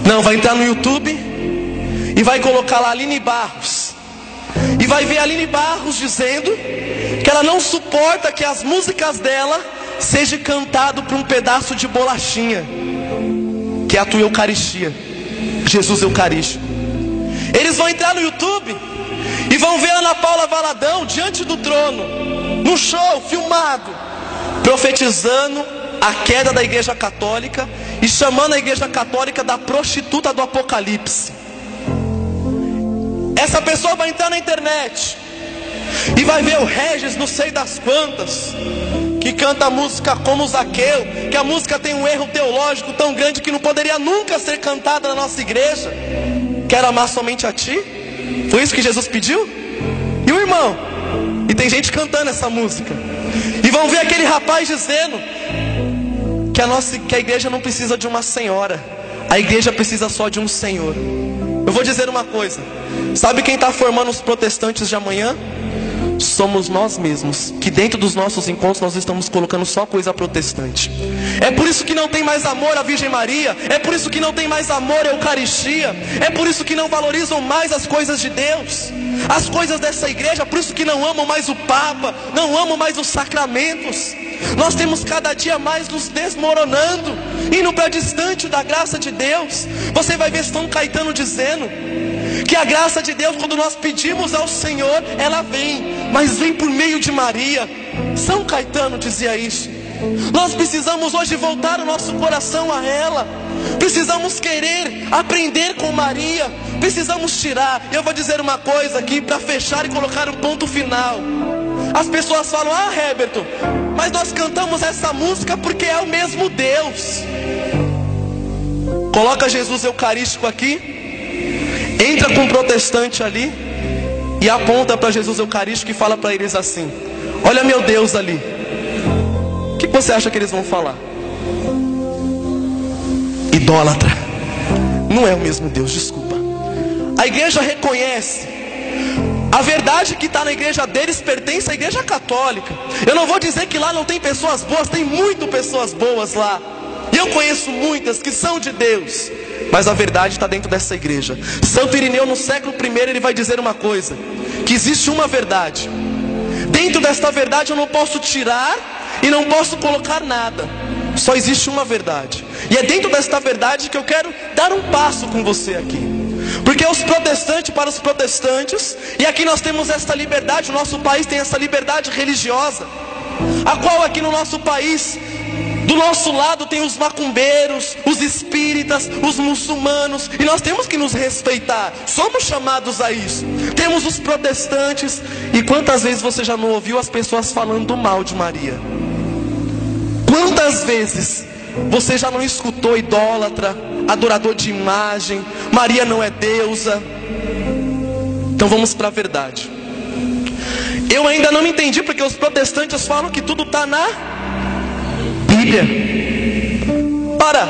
Não, vai entrar no YouTube e vai colocar lá Aline Barros. E vai ver a Aline Barros dizendo que ela não suporta que as músicas dela sejam cantadas por um pedaço de bolachinha, que é a tua Eucaristia, Jesus Eucarístico. Eles vão entrar no YouTube e vão ver a Ana Paula Valadão diante do trono, no show, filmado, profetizando a queda da Igreja Católica e chamando a Igreja Católica da prostituta do Apocalipse. Essa pessoa vai entrar na internet e vai ver o Regis, não sei das quantas, que canta a música como Zaqueu, que a música tem um erro teológico tão grande que não poderia nunca ser cantada na nossa igreja. Quero amar somente a ti. Foi isso que Jesus pediu? E o irmão? E tem gente cantando essa música. E vão ver aquele rapaz dizendo que a igreja não precisa de uma senhora, a igreja precisa só de um Senhor. Eu vou dizer uma coisa: sabe quem está formando os protestantes de amanhã? Somos nós mesmos, que dentro dos nossos encontros nós estamos colocando só coisa protestante. É por isso que não tem mais amor à Virgem Maria, é por isso que não tem mais amor à Eucaristia, é por isso que não valorizam mais as coisas de Deus, as coisas dessa igreja, por isso que não amam mais o Papa, não amam mais os sacramentos. Nós temos cada dia mais nos desmoronando, indo para distante da graça de Deus. Você vai ver São Caetano dizendo que a graça de Deus, quando nós pedimos ao Senhor, ela vem, mas vem por meio de Maria. São Caetano dizia isso. Nós precisamos hoje voltar o nosso coração a ela. Precisamos querer aprender com Maria. Precisamos tirar. Eu vou dizer uma coisa aqui para fechar e colocar um ponto final. As pessoas falam: ah, Heberton, mas nós cantamos essa música porque é o mesmo Deus. Coloca Jesus Eucarístico aqui, entra com um protestante ali e aponta para Jesus Eucarístico e fala para eles assim: olha meu Deus ali. O que você acha que eles vão falar? Idólatra. Não é o mesmo Deus, desculpa. A igreja reconhece a verdade que está na igreja deles, pertence à Igreja Católica. Eu não vou dizer que lá não tem pessoas boas, tem muito pessoas boas lá, e eu conheço muitas que são de Deus, mas a verdade está dentro dessa igreja. Santo Irineu, no século I, ele vai dizer uma coisa: que existe uma verdade. Dentro desta verdade eu não posso tirar e não posso colocar nada. Só existe uma verdade. E é dentro desta verdade que eu quero dar um passo com você aqui. Porque os protestantes, para os protestantes, e aqui nós temos esta liberdade, o nosso país tem essa liberdade religiosa, a qual aqui no nosso país, do nosso lado tem os macumbeiros, os espíritas, os muçulmanos, e nós temos que nos respeitar, somos chamados a isso. Temos os protestantes, e quantas vezes você já não ouviu as pessoas falando mal de Maria? Quantas vezes você já não escutou idólatra, adorador de imagem, Maria não é deusa? Então vamos para a verdade. Eu ainda não entendi porque os protestantes falam que tudo está na Bíblia. Para,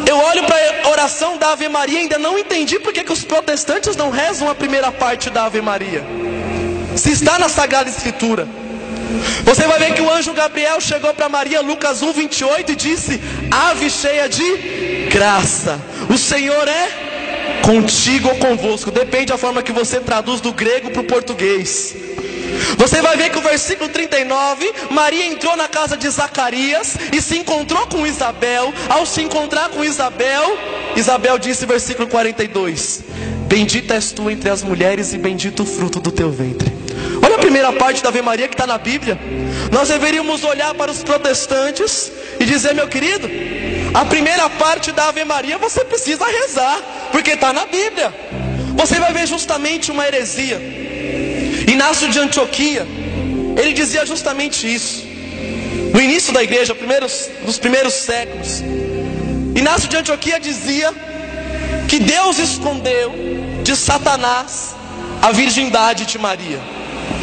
eu olho para a oração da Ave Maria e ainda não entendi porque que os protestantes não rezam a primeira parte da Ave Maria, se está na Sagrada Escritura. Você vai ver que o anjo Gabriel chegou para Maria, Lucas 1:28, e disse: ave cheia de graça, o Senhor é contigo ou convosco, depende da forma que você traduz do grego para o português. Você vai ver que o versículo 39, Maria entrou na casa de Zacarias e se encontrou com Isabel. Ao se encontrar com Isabel, Isabel disse, versículo 42, bendita és tu entre as mulheres e bendito o fruto do teu ventre. Olha a primeira parte da Ave Maria que está na Bíblia. Nós deveríamos olhar para os protestantes e dizer: meu querido, a primeira parte da Ave Maria você precisa rezar, porque está na Bíblia. Você vai ver justamente uma heresia. Inácio de Antioquia, ele dizia justamente isso. No início da igreja, nos primeiros séculos, Inácio de Antioquia dizia que Deus escondeu de Satanás a virgindade de Maria.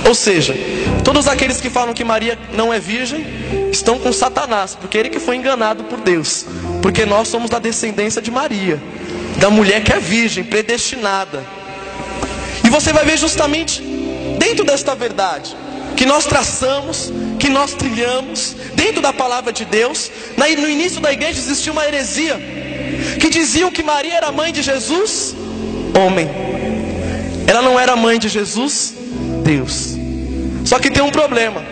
Ou seja, todos aqueles que falam que Maria não é virgem estão com Satanás, porque ele que foi enganado por Deus. Porque nós somos da descendência de Maria, da mulher que é virgem, predestinada. E você vai ver justamente dentro desta verdade que nós traçamos, que nós trilhamos dentro da palavra de Deus. No início da igreja existia uma heresia que diziam que Maria era mãe de Jesus? Homem. Ela não era mãe de Jesus? Deus. Só que tem um problema.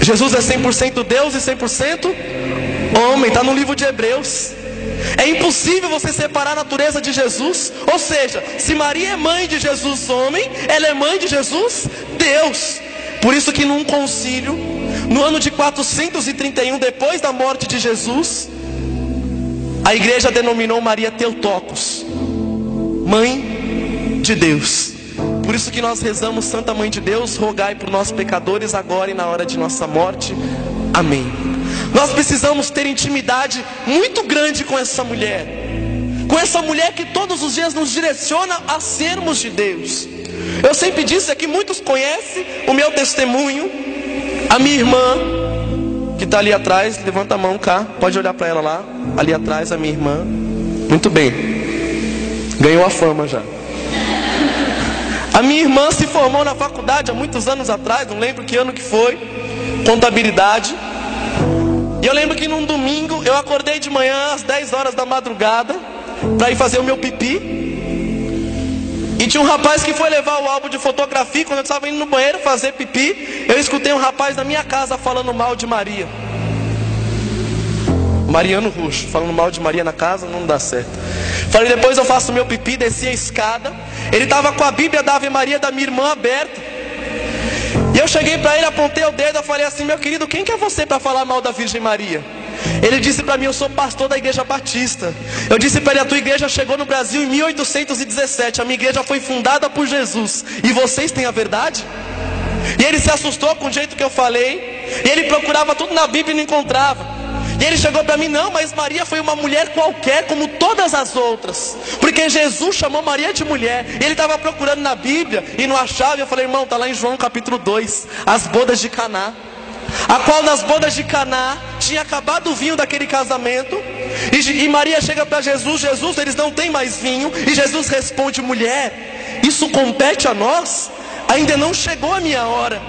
Jesus é 100% Deus e 100% homem. Está no livro de Hebreus. É impossível você separar a natureza de Jesus. Ou seja, se Maria é mãe de Jesus homem, ela é mãe de Jesus Deus. Por isso que num concílio, no ano de 431 depois da morte de Jesus, a igreja denominou Maria Theotokos, mãe de Deus. Por isso que nós rezamos: Santa Mãe de Deus, rogai por nós pecadores, agora e na hora de nossa morte. Amém. Nós precisamos ter intimidade muito grande com essa mulher que todos os dias nos direciona a sermos de Deus. Eu sempre disse aqui, muitos conhecem o meu testemunho. A minha irmã, que está ali atrás, levanta a mão cá, pode olhar para ela lá, ali atrás, a minha irmã. Muito bem, ganhou a fama já. A minha irmã se formou na faculdade há muitos anos atrás, não lembro que ano que foi, contabilidade. E eu lembro que num domingo eu acordei de manhã às 10 horas da madrugada para ir fazer o meu pipi. E tinha um rapaz que foi levar o álbum de fotografia. Quando eu estava indo no banheiro fazer pipi, eu escutei um rapaz na minha casa falando mal de Maria. Mariano Ruxo, falando mal de Maria na casa, não dá certo. Falei, depois eu faço o meu pipi, desci a escada. Ele estava com a Bíblia da Ave Maria da minha irmã aberta. E eu cheguei para ele, apontei o dedo, eu falei assim: meu querido, quem que é você para falar mal da Virgem Maria? Ele disse para mim: eu sou pastor da igreja batista. Eu disse para ele: a tua igreja chegou no Brasil em 1817. A minha igreja foi fundada por Jesus. E vocês têm a verdade? E ele se assustou com o jeito que eu falei. E ele procurava tudo na Bíblia e não encontrava. E ele chegou para mim: não, mas Maria foi uma mulher qualquer, como todas as outras, porque Jesus chamou Maria de mulher. E ele estava procurando na Bíblia e não achava. E eu falei: irmão, está lá em João capítulo 2, as bodas de Caná, a qual nas bodas de Caná tinha acabado o vinho daquele casamento. E Maria chega para Jesus: Jesus, eles não têm mais vinho. E Jesus responde: mulher, isso compete a nós? Ainda não chegou a minha hora.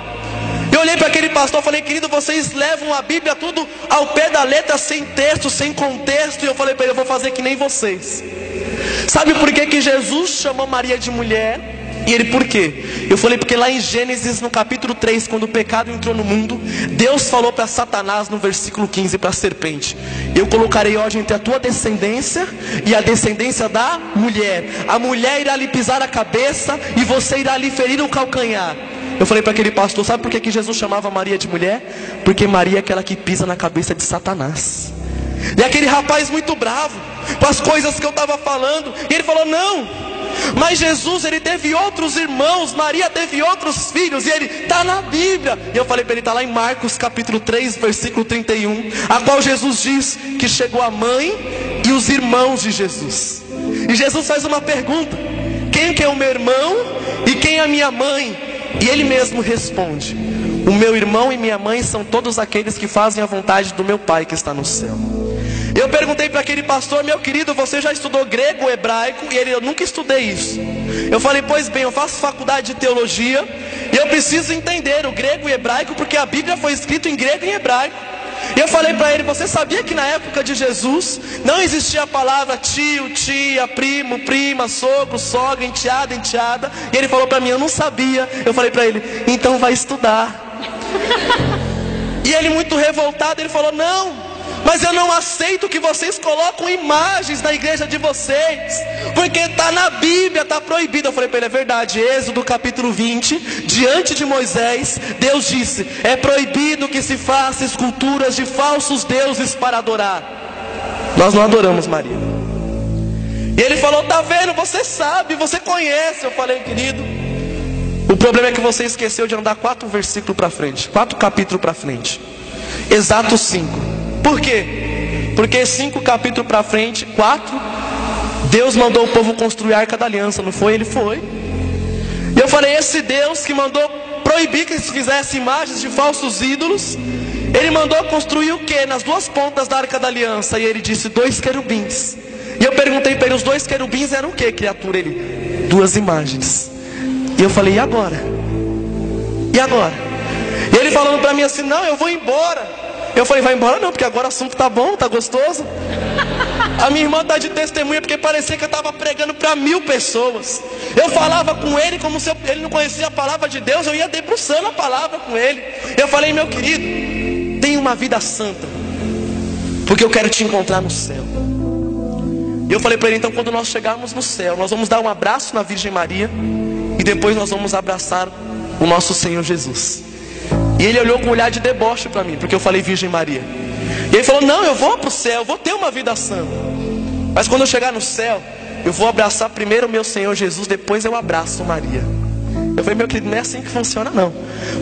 Eu olhei para aquele pastor e falei: querido, vocês levam a Bíblia tudo ao pé da letra, sem texto, sem contexto. E eu falei para ele: eu vou fazer que nem vocês. Sabe por que Jesus chamou Maria de mulher? E ele, por quê? Eu falei: porque lá em Gênesis, no capítulo 3, quando o pecado entrou no mundo, Deus falou para Satanás no versículo 15, para a serpente: eu colocarei ódio entre a tua descendência e a descendência da mulher. A mulher irá lhe pisar a cabeça e você irá lhe ferir o calcanhar. Eu falei para aquele pastor: sabe por que Jesus chamava Maria de mulher? Porque Maria é aquela que pisa na cabeça de Satanás. E aquele rapaz muito bravo com as coisas que eu estava falando, e ele falou: não, mas Jesus, ele teve outros irmãos, Maria teve outros filhos, e ele está na Bíblia. E eu falei para ele: está lá em Marcos capítulo 3, versículo 31, a qual Jesus diz que chegou a mãe e os irmãos de Jesus. E Jesus faz uma pergunta: quem que é o meu irmão e quem é a minha mãe? E ele mesmo responde: o meu irmão e minha mãe são todos aqueles que fazem a vontade do meu Pai que está no céu. Eu perguntei para aquele pastor: meu querido, você já estudou grego ou hebraico? E ele: eu nunca estudei isso. Eu falei: pois bem, eu faço faculdade de teologia e eu preciso entender o grego e hebraico, porque a Bíblia foi escrita em grego e hebraico. E eu falei para ele: você sabia que na época de Jesus não existia a palavra tio, tia, primo, prima, sogro, sogra, enteada, enteada? E ele falou para mim: eu não sabia. Eu falei para ele: então vai estudar. E ele, muito revoltado, ele falou: não, mas eu não aceito que vocês colocam imagens na igreja de vocês, porque está na Bíblia, está proibido. Eu falei para ele: é verdade. Êxodo capítulo 20, diante de Moisés, Deus disse: é proibido que se faça esculturas de falsos deuses para adorar. Nós não adoramos Maria. E ele falou: tá vendo, você sabe, você conhece. Eu falei: querido, o problema é que você esqueceu de andar 4 versículos para frente, 4 capítulos para frente, exato 5. Por quê? Porque 5 capítulos para frente, 4, Deus mandou o povo construir a Arca da Aliança, não foi? Ele foi. E eu falei: esse Deus que mandou proibir que se fizesse imagens de falsos ídolos, ele mandou construir o quê? Nas 2 pontas da Arca da Aliança. E ele disse: 2 querubins. E eu perguntei para ele: os 2 querubins eram o quê, criatura? Ele: 2 imagens. E eu falei: e agora? E agora? E ele falando para mim assim: não, eu vou embora. Eu falei: vai embora não, porque agora o assunto tá bom, tá gostoso. A minha irmã está de testemunha, porque parecia que eu estava pregando para 1000 pessoas. Eu falava com ele como se ele não conhecia a palavra de Deus. Eu ia debruçando a palavra com ele. Eu falei: meu querido, tenha uma vida santa, porque eu quero te encontrar no céu. E eu falei para ele: então quando nós chegarmos no céu, nós vamos dar um abraço na Virgem Maria, e depois nós vamos abraçar o nosso Senhor Jesus. E ele olhou com um olhar de deboche para mim, porque eu falei Virgem Maria. E ele falou: não, eu vou para o céu, eu vou ter uma vida santa, mas quando eu chegar no céu, eu vou abraçar primeiro o meu Senhor Jesus, depois eu abraço Maria. Eu falei: meu querido, não é assim que funciona não.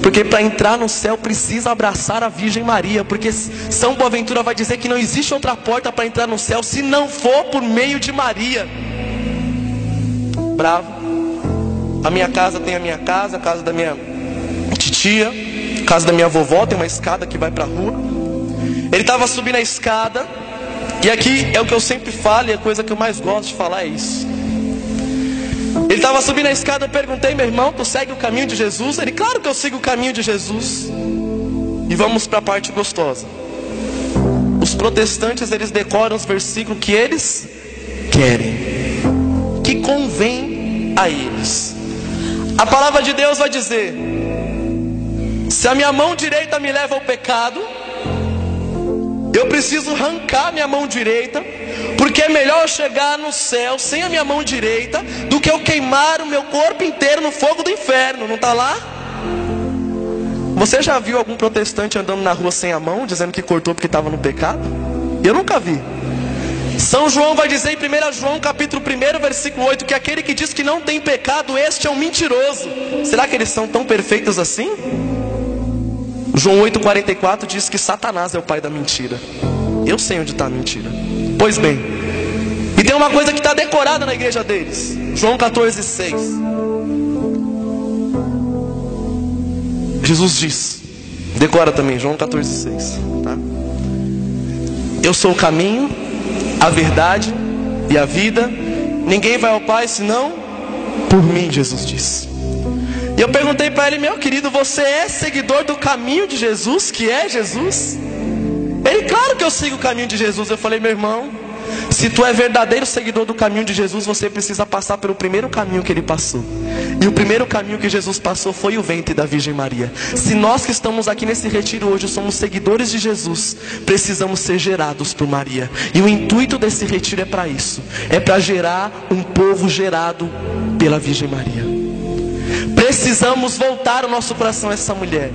Porque para entrar no céu precisa abraçar a Virgem Maria. Porque São Boaventura vai dizer que não existe outra porta para entrar no céu se não for por meio de Maria. Bravo. A minha casa tem a minha casa, a casa da minha titia, a casa da minha vovó, tem uma escada que vai para a rua. Ele estava subindo a escada, e aqui é o que eu sempre falo, e a coisa que eu mais gosto de falar é isso. Ele estava subindo a escada, eu perguntei: meu irmão, tu segue o caminho de Jesus? Ele: claro que eu sigo o caminho de Jesus. E vamos para a parte gostosa. Os protestantes, eles decoram os versículos que eles querem, que convém a eles. A palavra de Deus vai dizer: se a minha mão direita me leva ao pecado, eu preciso arrancar minha mão direita, porque é melhor eu chegar no céu sem a minha mão direita do que eu queimar o meu corpo inteiro no fogo do inferno. Não está lá? Você já viu algum protestante andando na rua sem a mão, dizendo que cortou porque estava no pecado? Eu nunca vi. São João vai dizer em 1 João capítulo 1, versículo 8, que aquele que diz que não tem pecado, este é um mentiroso. Será que eles são tão perfeitos assim? João 8,44 diz que Satanás é o pai da mentira. Eu sei onde está a mentira. Pois bem, e tem uma coisa que está decorada na igreja deles. João 14,6. Jesus diz, decora também, João 14,6, tá? Eu sou o caminho, a verdade e a vida. Ninguém vai ao Pai senão por mim, Jesus disse. E eu perguntei para ele: meu querido, você é seguidor do caminho de Jesus, que é Jesus? Ele: claro que eu sigo o caminho de Jesus. Eu falei: meu irmão, se tu é verdadeiro seguidor do caminho de Jesus, você precisa passar pelo primeiro caminho que ele passou. E o primeiro caminho que Jesus passou foi o ventre da Virgem Maria. Se nós que estamos aqui nesse retiro hoje somos seguidores de Jesus, precisamos ser gerados por Maria. E o intuito desse retiro é para isso, é para gerar um povo gerado pela Virgem Maria. Precisamos voltar o nosso coração a essa mulher.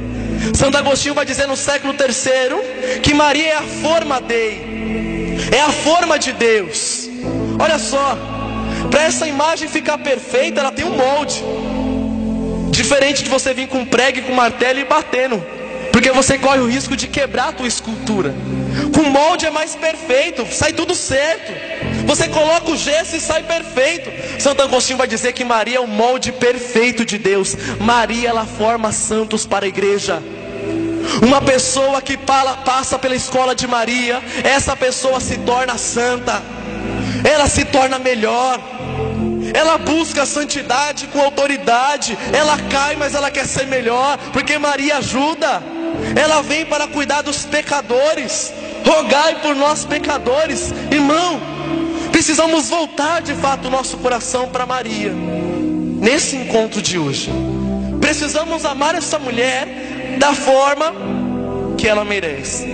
Santo Agostinho vai dizer no século III que Maria é a forma Dei, é a forma de Deus. Olha só, para essa imagem ficar perfeita, ela tem um molde. Diferente de você vir com um prego e com um martelo e batendo, porque você corre o risco de quebrar a tua escultura. Com molde é mais perfeito, sai tudo certo. Você coloca o gesso e sai perfeito. Santo Agostinho vai dizer que Maria é o molde perfeito de Deus. Maria, ela forma santos para a igreja. Uma pessoa que passa pela escola de Maria, essa pessoa se torna santa, ela se torna melhor, ela busca a santidade com autoridade. Ela cai, mas ela quer ser melhor, porque Maria ajuda. Ela vem para cuidar dos pecadores. Rogai por nós pecadores. Irmão, precisamos voltar de fato o nosso coração para Maria. Nesse encontro de hoje, precisamos amar essa mulher da forma que ela merece.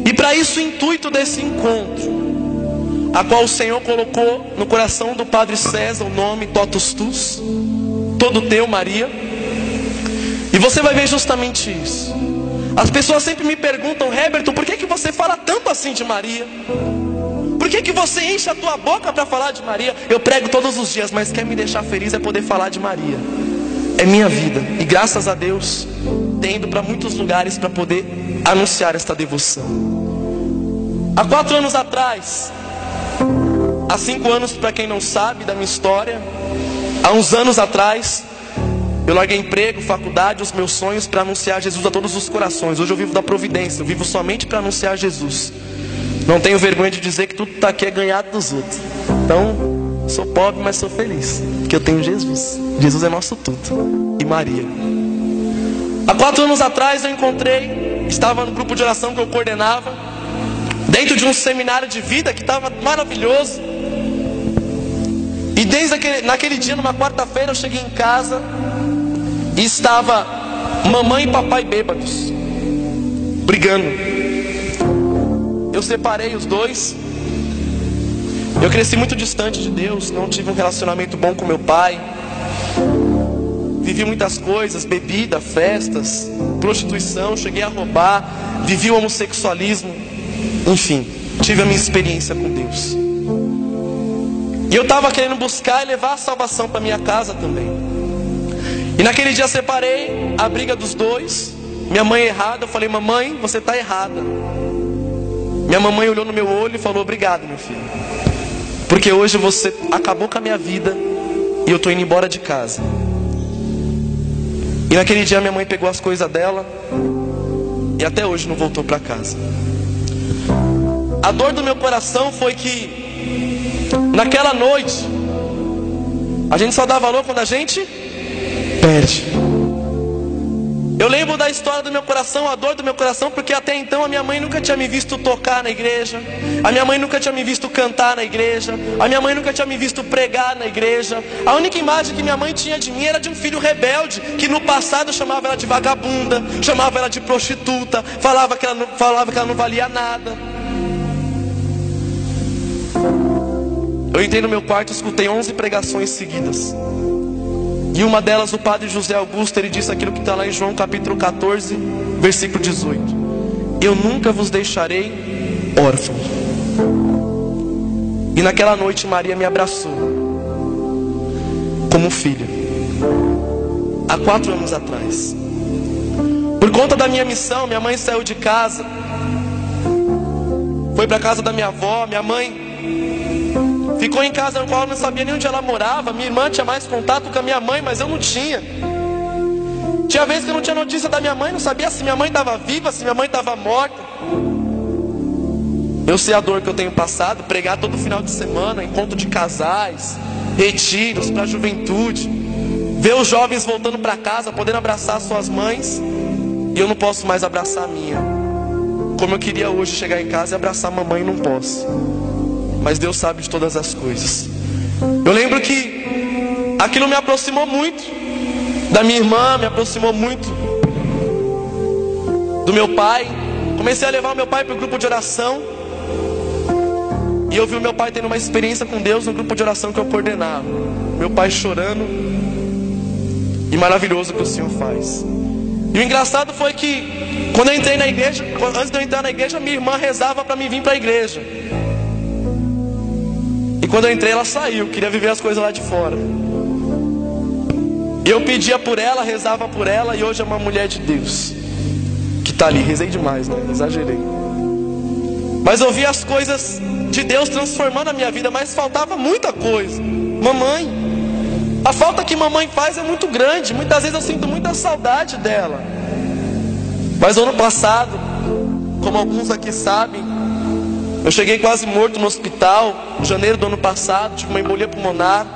E para isso o intuito desse encontro, a qual o Senhor colocou no coração do Padre César o nome Totus Tus, todo teu, Maria. E você vai ver justamente isso. As pessoas sempre me perguntam: Heberton, por que você fala tanto assim de Maria? Por que você enche a tua boca para falar de Maria? Eu prego todos os dias, mas quer me deixar feliz é poder falar de Maria. É minha vida, e graças a Deus tenho ido para muitos lugares para poder anunciar esta devoção. Há 4 anos atrás, há 5 anos para quem não sabe da minha história, há uns anos atrás, eu larguei emprego, faculdade, os meus sonhos para anunciar Jesus a todos os corações. Hoje eu vivo da providência, eu vivo somente para anunciar Jesus. Não tenho vergonha de dizer que tudo está aqui é ganhado dos outros. Então, sou pobre, mas sou feliz, porque eu tenho Jesus. Jesus é nosso tudo. E Maria. Há 4 anos atrás eu estava no grupo de oração que eu coordenava, dentro de um seminário de vida que estava maravilhoso. E naquele dia, numa quarta-feira, eu cheguei em casa e estava mamãe e papai bêbados, brigando. Eu separei os dois. Eu cresci muito distante de Deus, não tive um relacionamento bom com meu pai. Vivi muitas coisas, bebida, festas, prostituição, cheguei a roubar, vivi o homossexualismo. Enfim, tive a minha experiência com Deus. E eu estava querendo buscar e levar a salvação para minha casa também. E naquele dia separei a briga dos dois. Minha mãe errada, eu falei: mamãe, você está errada. Minha mamãe olhou no meu olho e falou: obrigado, meu filho, porque hoje você acabou com a minha vida e eu estou indo embora de casa. E naquele dia minha mãe pegou as coisas dela e até hoje não voltou para casa. A dor do meu coração foi que naquela noite a gente só dá valor quando a gente perde. Eu lembro da história do meu coração, a dor do meu coração, porque até então a minha mãe nunca tinha me visto tocar na igreja, a minha mãe nunca tinha me visto cantar na igreja, a minha mãe nunca tinha me visto pregar na igreja. A única imagem que minha mãe tinha de mim era de um filho rebelde, que no passado chamava ela de vagabunda, chamava ela de prostituta, falava que ela não valia nada. Eu entrei no meu quarto e escutei 11 pregações seguidas. E uma delas, o padre José Augusto, ele disse aquilo que está lá em João capítulo 14, versículo 18. Eu nunca vos deixarei órfão. E naquela noite Maria me abraçou como filha. Há 4 anos atrás. Por conta da minha missão, minha mãe saiu de casa, foi para a casa da minha avó. Minha mãe ficou em casa no qual eu não sabia nem onde ela morava. Minha irmã tinha mais contato com a minha mãe, mas eu não tinha. Tinha vezes que eu não tinha notícia da minha mãe, não sabia se minha mãe estava viva, se minha mãe estava morta. Eu sei a dor que eu tenho passado, pregar todo final de semana, encontro de casais, retiros para a juventude, ver os jovens voltando para casa, podendo abraçar suas mães, e eu não posso mais abraçar a minha. Como eu queria hoje chegar em casa e abraçar a mamãe, não posso. Mas Deus sabe de todas as coisas. Eu lembro que aquilo me aproximou muito da minha irmã, me aproximou muito do meu pai. Comecei a levar o meu pai para o grupo de oração. E eu vi o meu pai tendo uma experiência com Deus no grupo de oração que eu coordenava. Meu pai chorando. E maravilhoso o que o Senhor faz. E o engraçado foi que quando eu entrei na igreja, antes de eu entrar na igreja, minha irmã rezava para mim vir para a igreja. E quando eu entrei, ela saiu, queria viver as coisas lá de fora. E eu pedia por ela, rezava por ela, e hoje é uma mulher de Deus que está ali. Rezei demais, né? Exagerei. Mas eu vi as coisas de Deus transformando a minha vida, mas faltava muita coisa. Mamãe, a falta que mamãe faz é muito grande. Muitas vezes eu sinto muita saudade dela. Mas ano passado, como alguns aqui sabem, eu cheguei quase morto no hospital, em janeiro do ano passado, tive uma embolia pulmonar,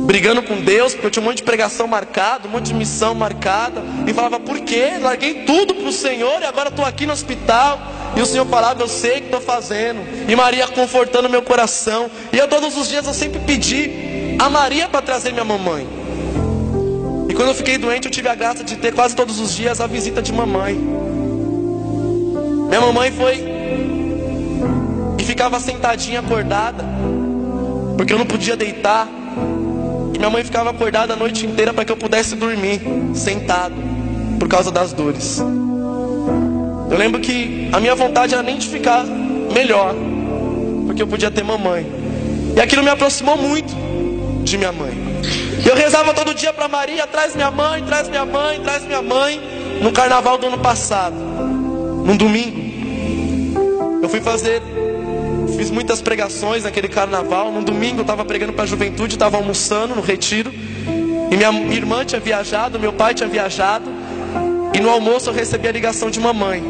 brigando com Deus, porque eu tinha um monte de pregação marcada, um monte de missão marcada, e falava: por quê? Larguei tudo para o Senhor e agora estou aqui no hospital. E o Senhor falava: eu sei o que estou fazendo. E Maria confortando meu coração. E eu todos os dias eu sempre pedi a Maria para trazer minha mamãe. E quando eu fiquei doente, eu tive a graça de ter quase todos os dias a visita de mamãe. Minha mamãe foi e ficava sentadinha acordada, porque eu não podia deitar. E minha mãe ficava acordada a noite inteira para que eu pudesse dormir sentado, por causa das dores. Eu lembro que a minha vontade era nem de ficar melhor, porque eu podia ter mamãe. E aquilo me aproximou muito de minha mãe. Eu rezava todo dia para Maria: traz minha mãe, traz minha mãe, traz minha mãe. No carnaval do ano passado, num domingo, eu fiz muitas pregações naquele carnaval. Num domingo eu estava pregando para a juventude, estava almoçando no retiro, e minha irmã tinha viajado, meu pai tinha viajado, e no almoço eu recebi a ligação de mamãe.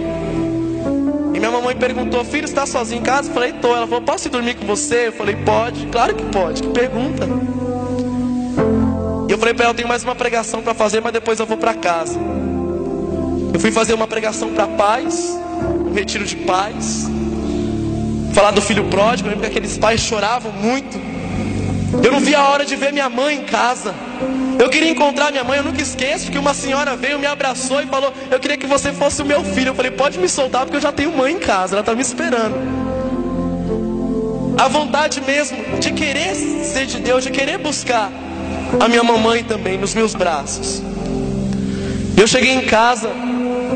E minha mamãe perguntou: filho, está sozinho em casa? Eu falei: estou. Ela falou: posso ir dormir com você? Eu falei: pode. Claro que pode, que pergunta. E eu falei para ela: eu tenho mais uma pregação para fazer, mas depois eu vou para casa. Eu fui fazer uma pregação para pais, um retiro de pais, falar do filho pródigo. Eu lembro que aqueles pais choravam muito. Eu não via a hora de ver minha mãe em casa. Eu queria encontrar minha mãe. Eu nunca esqueço que uma senhora veio, me abraçou e falou: eu queria que você fosse o meu filho. Eu falei: pode me soltar, porque eu já tenho mãe em casa, ela está me esperando. A vontade mesmo de querer ser de Deus, de querer buscar a minha mamãe também nos meus braços. Eu cheguei em casa,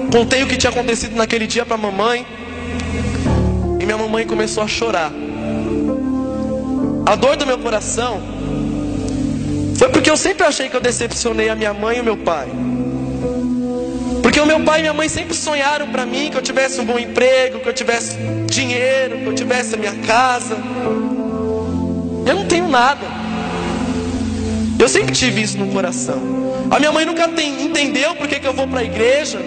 contei o que tinha acontecido naquele dia para a mamãe, e minha mamãe começou a chorar. A dor do meu coração foi porque eu sempre achei que eu decepcionei a minha mãe e o meu pai. Porque o meu pai e minha mãe sempre sonharam para mim que eu tivesse um bom emprego, que eu tivesse dinheiro, que eu tivesse a minha casa. Eu não tenho nada. Eu sempre tive isso no coração. A minha mãe nunca entendeu por que eu vou para a igreja.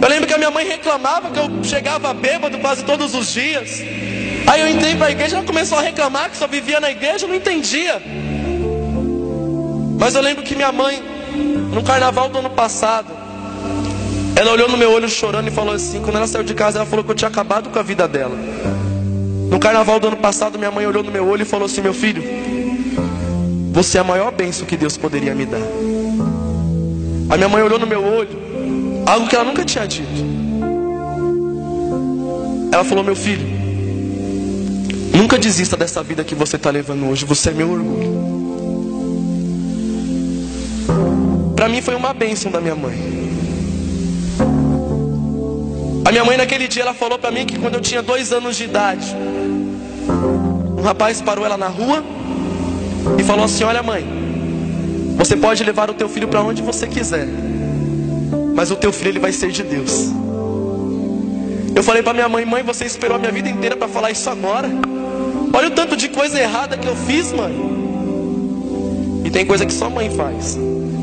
Eu lembro que a minha mãe reclamava que eu chegava bêbado quase todos os dias. Aí eu entrei para a igreja e ela começou a reclamar que só vivia na igreja. Eu não entendia. Mas eu lembro que minha mãe, no carnaval do ano passado, ela olhou no meu olho chorando e falou assim, quando ela saiu de casa, ela falou que eu tinha acabado com a vida dela. No carnaval do ano passado, minha mãe olhou no meu olho e falou assim: meu filho, você é a maior bênção que Deus poderia me dar. A minha mãe olhou no meu olho, algo que ela nunca tinha dito. Ela falou: meu filho, nunca desista dessa vida que você está levando hoje, você é meu orgulho. Para mim foi uma bênção da minha mãe. A minha mãe naquele dia, ela falou para mim que quando eu tinha 2 anos de idade, um rapaz parou ela na rua e falou assim: olha mãe, você pode levar o teu filho para onde você quiser, mas o teu filho ele vai ser de Deus. Eu falei para minha mãe: mãe, você esperou a minha vida inteira para falar isso agora? Olha o tanto de coisa errada que eu fiz, mãe. E tem coisa que só mãe faz.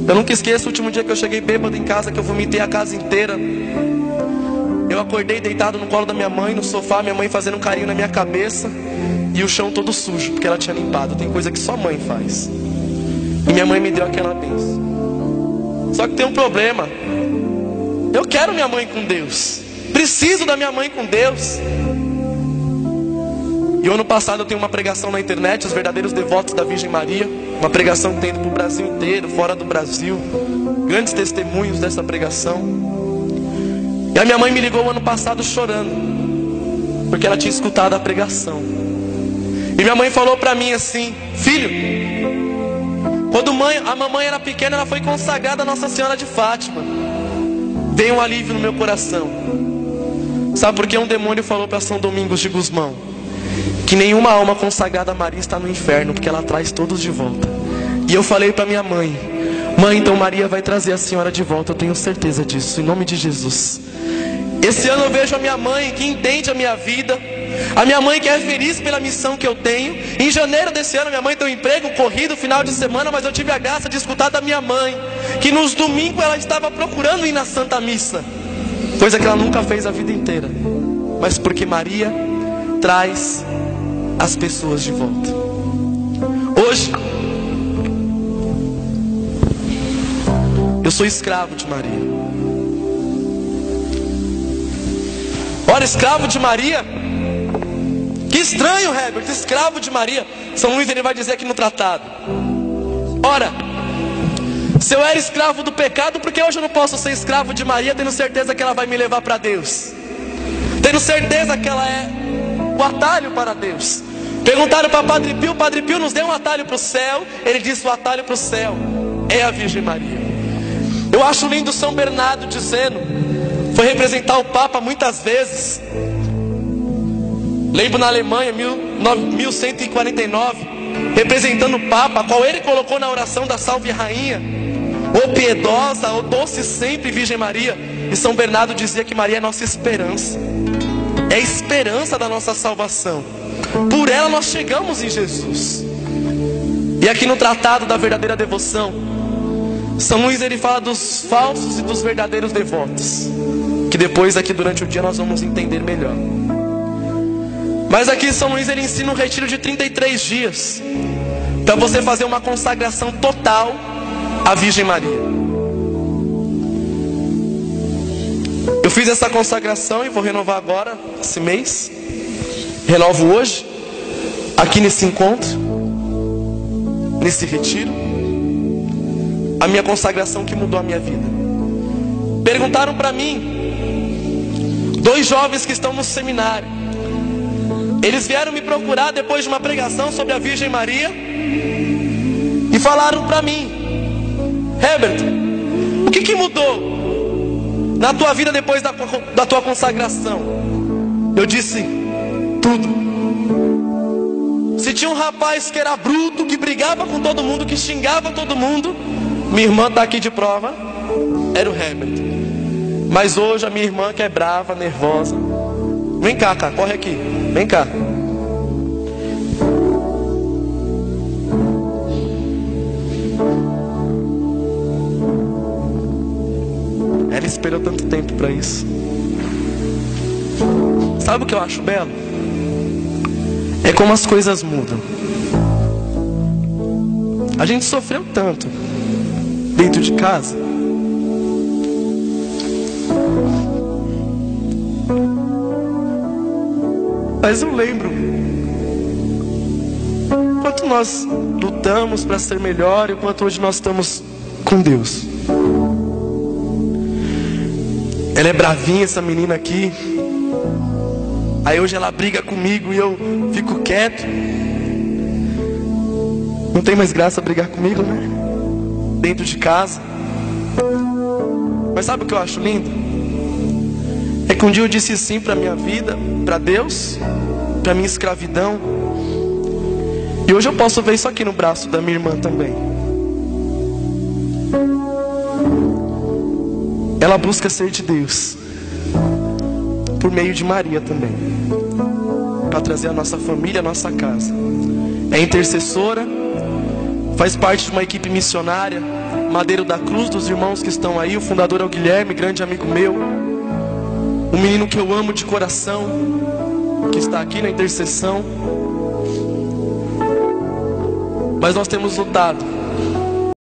Eu nunca esqueço o último dia que eu cheguei bêbado em casa, que eu vomitei a casa inteira. Eu acordei deitado no colo da minha mãe, no sofá, minha mãe fazendo um carinho na minha cabeça, e o chão todo sujo, porque ela tinha limpado. Tem coisa que só mãe faz. E minha mãe me deu aquela bênção. Só que tem um problema. Eu quero minha mãe com Deus. Preciso da minha mãe com Deus. E o ano passado eu tenho uma pregação na internet, Os Verdadeiros Devotos da Virgem Maria. Uma pregação que tem ido para o Brasil inteiro, fora do Brasil. Grandes testemunhos dessa pregação. E a minha mãe me ligou o ano passado chorando, porque ela tinha escutado a pregação. E minha mãe falou para mim assim: filho, quando a mamãe era pequena, ela foi consagrada a Nossa Senhora de Fátima. Veio um alívio no meu coração. Sabe por que um demônio falou para São Domingos de Gusmão que nenhuma alma consagrada a Maria está no inferno, porque ela traz todos de volta. E eu falei para minha mãe: mãe, então Maria vai trazer a senhora de volta, eu tenho certeza disso, em nome de Jesus. Esse ano eu vejo a minha mãe que entende a minha vida, a minha mãe que é feliz pela missão que eu tenho. Em janeiro desse ano minha mãe tem um emprego corrido, final de semana, mas eu tive a graça de escutar da minha mãe que nos domingos ela estava procurando ir na Santa Missa, coisa que ela nunca fez a vida inteira, mas porque Maria traz as pessoas de volta. Hoje eu sou escravo de Maria. Ora, escravo de Maria? Que estranho, Herbert, escravo de Maria. São Luís ele vai dizer aqui no tratado. Ora, se eu era escravo do pecado, por que hoje eu não posso ser escravo de Maria, tendo certeza que ela vai me levar para Deus? Tendo certeza que ela é o atalho para Deus. Perguntaram para Padre Pio, Padre Pio nos deu um atalho para o céu. Ele disse: o atalho para o céu é a Virgem Maria. Eu acho lindo São Bernardo dizendo, foi representar o Papa muitas vezes. Lembro na Alemanha, 1149, representando o Papa, qual ele colocou na oração da Salve Rainha: ó piedosa, ó doce sempre Virgem Maria. E São Bernardo dizia que Maria é nossa esperança, é a esperança da nossa salvação. Por ela nós chegamos em Jesus. E aqui no Tratado da Verdadeira Devoção, São Luís ele fala dos falsos e dos verdadeiros devotos, que depois aqui durante o dia nós vamos entender melhor. Mas aqui São Luís ele ensina um retiro de 33 dias, para você fazer uma consagração total à Virgem Maria. Eu fiz essa consagração e vou renovar agora, esse mês. Renovo hoje, aqui nesse encontro, nesse retiro. A minha consagração que mudou a minha vida. Perguntaram para mim, 2 jovens que estão no seminário. Eles vieram me procurar depois de uma pregação sobre a Virgem Maria e falaram para mim: Herbert, o que mudou na tua vida depois da tua consagração? Eu disse: tudo. Se tinha um rapaz que era bruto, que brigava com todo mundo, que xingava todo mundo, minha irmã está aqui de prova, era o Herbert. Mas hoje a minha irmã, que é brava, nervosa, vem cá, cara, corre aqui, vem cá. Ela esperou tanto tempo para isso. Sabe o que eu acho belo? É como as coisas mudam. A gente sofreu tanto dentro de casa. Mas eu lembro quanto nós lutamos para ser melhor e o quanto hoje nós estamos com Deus. Ela é bravinha, essa menina aqui. Aí hoje ela briga comigo e eu fico quieto. Não tem mais graça brigar comigo, né? Dentro de casa. Mas sabe o que eu acho lindo? É que um dia eu disse sim para minha vida, para Deus, para minha escravidão. E hoje eu posso ver isso aqui no braço da minha irmã também. Ela busca ser de Deus por meio de Maria também, para trazer a nossa família, a nossa casa. É intercessora, faz parte de uma equipe missionária, Madeiro da Cruz, dos irmãos que estão aí. O fundador é o Guilherme, grande amigo meu, um menino que eu amo de coração, que está aqui na intercessão. Mas nós temos lutado